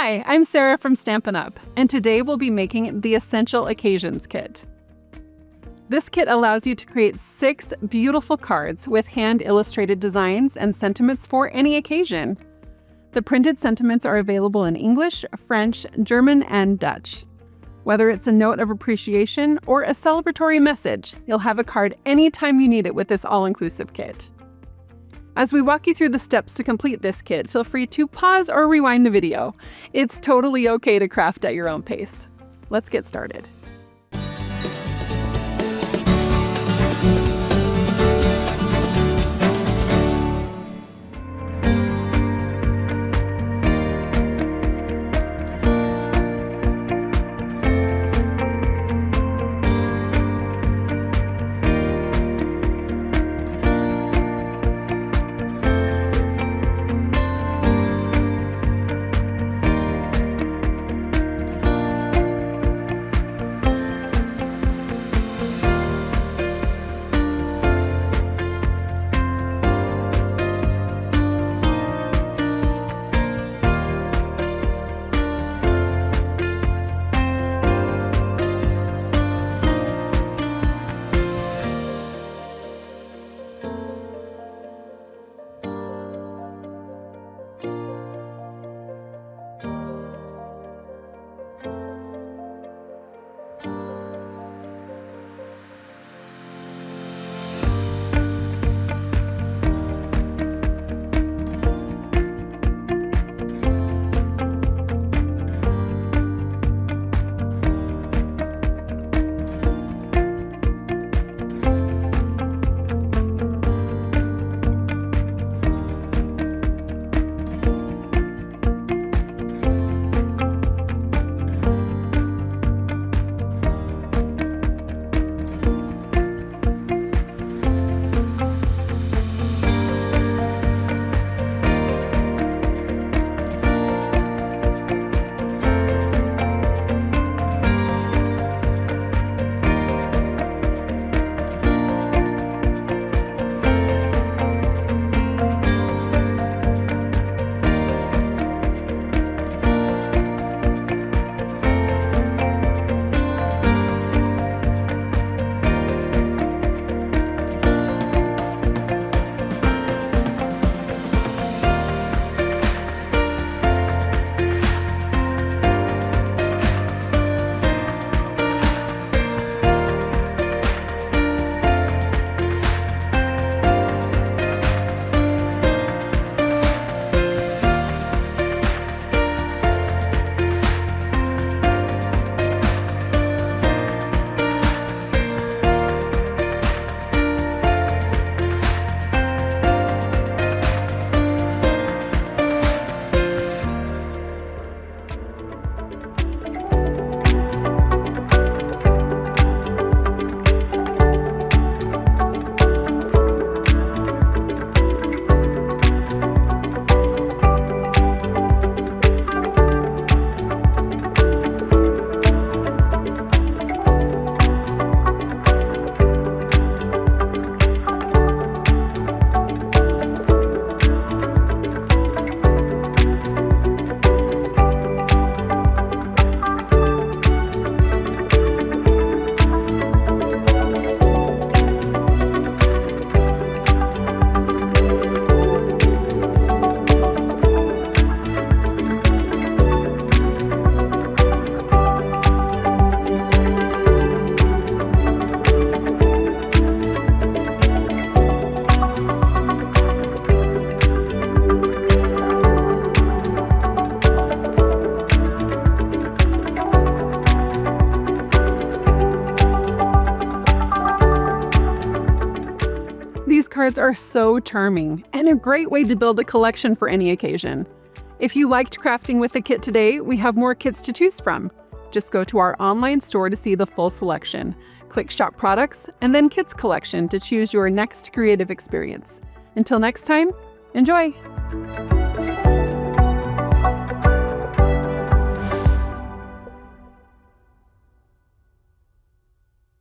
Hi, I'm Sarah from Stampin Up, and today we'll be making the Essential Occasions Kit. This kit allows you to create 6 beautiful cards with hand-illustrated designs and sentiments for any occasion. The printed sentiments are available in English, French, German, and Dutch. Whether it's a note of appreciation or a celebratory message, you'll have a card anytime you need it with this all-inclusive kit. As we walk you through the steps to complete this kit, feel free to pause or rewind the video. It's totally okay to craft at your own pace. Let's get started. These cards are so charming and a great way to build a collection for any occasion. If you liked crafting with the kit today, we have more kits to choose from. Just go to our online store to see the full selection. Click Shop Products and then Kits Collection to choose your next creative experience. Until next time, enjoy!